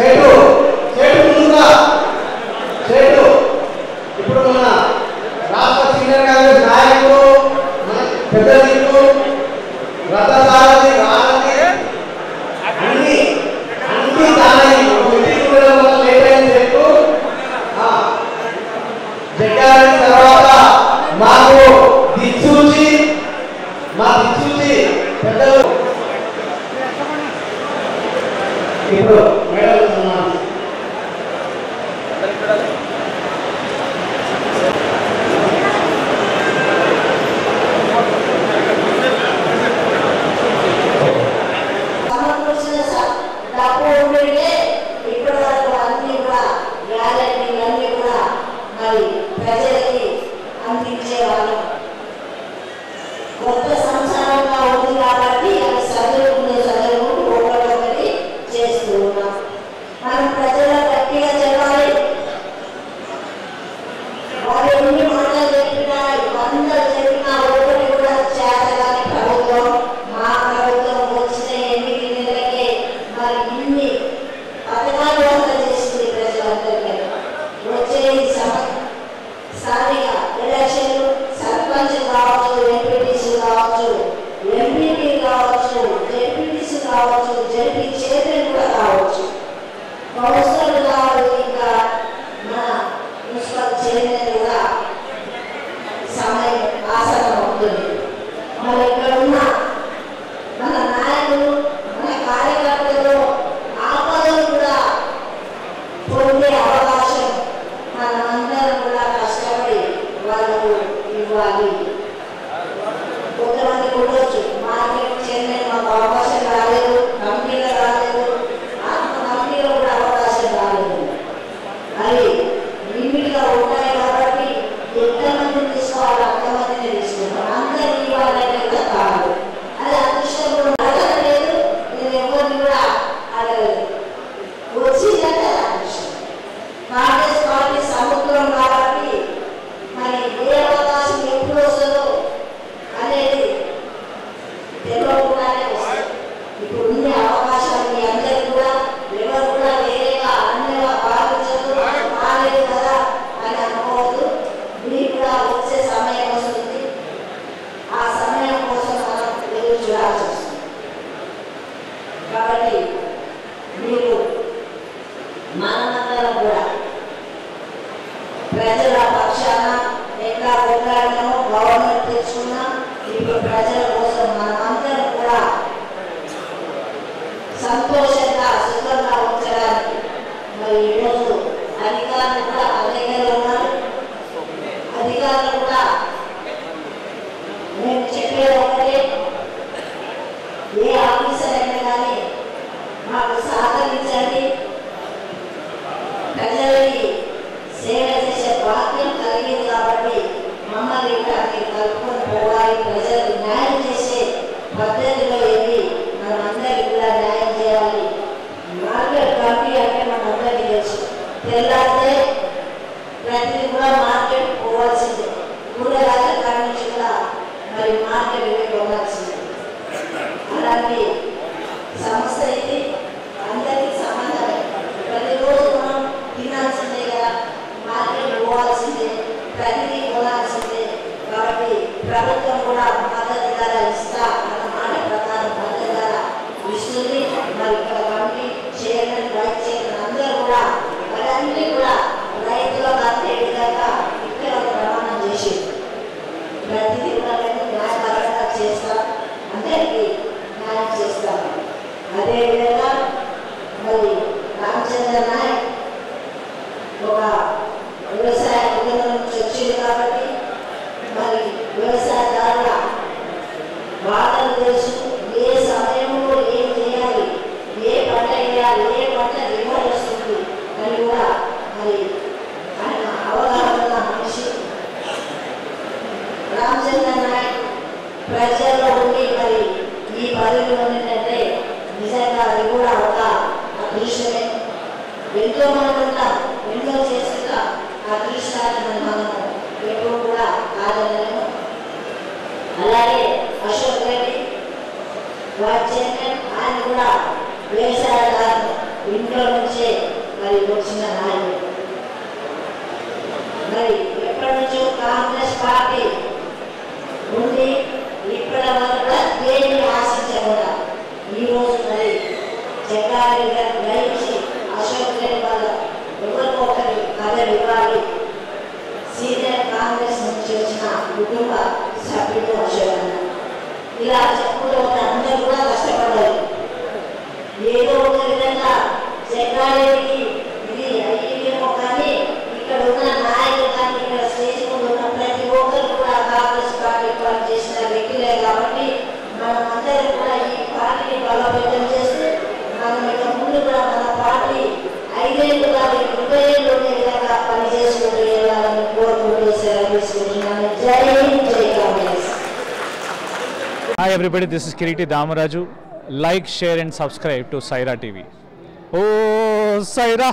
సేటు సేటు ముందుగా సేటు ఇప్పుడు మన రాష్ట్ర సీనియర్ కాంగ్రెస్ నాయకులు మన పెద్ద దిక్కు రథసారథి రాజని అన్ని దాని మీటింగ్ వల్ల లేట్ అయిన సేటు జగ్గారి తర్వాత మాకు దిక్సూచి పెద్దలు ఇప్పుడు మేడం ప్రజలకి అందించేవాళ్ళు కొత్త సంవత్సరంగా ఉంది కాబట్టి అవి చదువుకునే ఒకటి చేస్తూ ఉన్నాం. మనం ప్రజలు గట్టిగా చెప్పాలి. వారు ఎన్ని మాటలు చెప్పినా అందరూ చెప్పినా ఒకటి కూడా చేతగాని ప్రభుత్వం మా ప్రభుత్వం వచ్చిన 8 నెలలకే మరి ఇన్ని పథకాలు అమలు చేసింది ప్రజలందరికీ. వచ్చే స్థానిక ఎలక్షన్లు సర్పంచ్ కావచ్చు, ఎంపీటీసీ కావచ్చు, ఎంపీపీ కావచ్చు, జెడ్పీటీసీ కావచ్చు, జెడ్పీ చైర్మన్ కూడా కావచ్చు, కౌన్సిలర్ కావచ్చు, ఇంకా మన మున్సిపల్ చైర్మన్ కూడా సమయం ఆసనం అవుతుంది. మరి ఇక్కడ ఉన్న మన నాయకులు మన కార్యకర్తలు ఆపదలు కూడా పొందే అవకాశం మనమందరం కూడా కష్టపడి వాళ్ళకు ఇవ్వాలి. కొంతమంది ఉండొచ్చు మార్కెట్ చైర్మన్ మాకు అవకాశం రాలేదు, కంపెనీలో రాలేదు, ఆత్మ కంపెనీలో కూడా అవకాశం రాలేదు. అది లిమిట్గా ఉంటాయి కాబట్టి ఎంతమందిని తీసుకోవాలి అంతమందిని తీసుకుంటాం. అందరినీ ఇవ్వాలంటే కూడా కాదు. అది అదృష్టం అడగలేదు, నేను ఎవరిని కూడా అడగలేదు. వచ్చిందంటే అది అదృష్టం. కాంగ్రెస్ పార్టీ సముద్రం కాబట్టి మరి ఏ అవకాశం ఎప్పుడు వస్తుందో అనేది తెలియకుండానే వస్తుంది. ఇప్పుడు ఉండే అవకాశాలు మీ అందరికీ కూడా ఎవరు కూడా వేరేగా అన్నగా భావించదు, రాలేదు కదా అని అనుకోవద్దు. మీకు కూడా వచ్చే సమయం వస్తుంది. ఆ సమయం కోసం మనం ఎదురు చూడాల్సి వస్తుంది. కాబట్టి మీరు మనమందరం కూడా ప్రజల పక్షాన ఎట్లా కొట్లాడినామో గవర్నమెంట్ తెచ్చుకున్నాం. ఇప్పుడు ప్రజల కోసం మనమందరం కూడా సంతోషంగా సుఖంగా ఉంచడానికి మరి ఈరోజు అధికారులు కూడా అధికారులు ఉన్నారు. అధికారులు కూడా మేము చెప్పేది ఒకటే, ఏ ఆఫీసర్ అయినా కానీ మాకు సహకరించండి. ప్రజలకి సేవ చేసే భాగ్యం కలిగింది కాబట్టి మమ్మల్ని కూడా మీరు కలుపుకొని పోవాలి. ప్రజలకు న్యాయం చేసే పద్ధతిలో వెళ్ళి మనమందరికీ కూడా న్యాయం చేయాలి. మార్కెట్ కమిటీ అంటే మనందరికీ తెలుసు. తెల్లారితే ప్రతిదీ కూడా మార్కెట్ పోవాల్సిందే. కూరగాయల కాడి నుంచి కూడా మరి మార్కెట్ వెళ్ళి కొనాల్సిందే. అలాంటి సంస్థ ఇది అందరికీ సమానమే. ప్రతిరోజు మనం తినాల్సిందే కదా, మార్కెట్ పోవాల్సిందే, ప్రతిదీ కొనాల్సిందే. కాబట్టి ప్రభుత్వం కూడా మద్దతు ధర ఇస్తా అన్న మాట ప్రకారం మద్దతు ధర ఇస్తుంది. మరి ఇక్కడ కమిటీ చైర్మన్, వైస్ చైర్మన్ అందరూ కూడా మరి అన్ని కూడా రైతులకు అందే విధంగా ఇక్కడ ప్రమాణం చేసి ప్రతిదీ కూడా మేము న్యాయపరంగా చేస్తాం, అందరికీ న్యాయం చేస్తాం. అదేవిధంగా మరి రామచంద్ర నాయక్ ఒక వ్యవసాయ కుటుంబం నుంచి వచ్చింది కాబట్టి మరి వ్యవసాయదారుల బాధలు తెలుసు. ఏ సమయంలో ఏం చేయాలి, ఏ పంట వేయాలి, ఏ పంట దిగుబడి వస్తుంది అని కూడా మరి ఆయన అవగాహన మనిషి. రామచంద్ర నాయక్ ప్రజల్లో ఉండి మరి ఈ పదవిలో ఏంటంటే నిజంగా అది కూడా ఒక అదృష్టమే. ఎంతో మంది ఉంటాం, ఎన్నో చేస్తున్నా అదృష్టాన్ని మనం ఎప్పుడు కూడా కాదనలేము. అలాగే అశోక్ రెడ్డి వైస్ చైర్మన్, ఆయన కూడా వ్యవసాయదారులు ఇంట్లో నుంచే మరి వచ్చిన నాయకుడు. మరి ఎప్పటి నుంచో కాంగ్రెస్ పార్టీ ఉంది, ఇప్పటి వరకు కూడా దేన్ని ఆశించకుండా ఈరోజు మరి జగ్గారెడ్డి గారు గ్రహించి అశోక్ రెడ్డి వాళ్ళ ఎవరికో ఒకరి పదవి ఇవ్వాలి. సీనియర్ కాంగ్రెస్ నుంచి వచ్చిన కుటుంబ సభ్యుడు అశోక్ అన్న ఇలా చెప్పుకుంటూ అందరూ కూడా కష్టపడ్డారు. ఏదో ఒక విధంగా జగ్గారెడ్డికి ఇది అయ్యేమో కానీ ఇక్కడ ఉన్న నాయకులు కానీ ఇక్కడ స్టేజ్ ముందు ఉన్న ప్రతి ఒక్కరు కూడా కాంగ్రెస్ పార్టీ పనిచేసిన వ్యక్తులే కాబట్టి మనం అందరం కూడా ఈ పార్టీని బలోపేతం చేస్తూ మనం ఇక ముందు కూడా మన పార్టీ 5 ఏళ్ళు కాదు 20 ఏళ్ళు ఉండే విధంగా పనిచేసుకుంటూ వెళ్ళాలని కోరుకుంటూ సెలవు తీసుకుంటున్నాను. జై హింద్, జై Congress. Hi everybody, this is Kiriti Damaraju. Like, share and subscribe to Saira TV. Oh, Saira!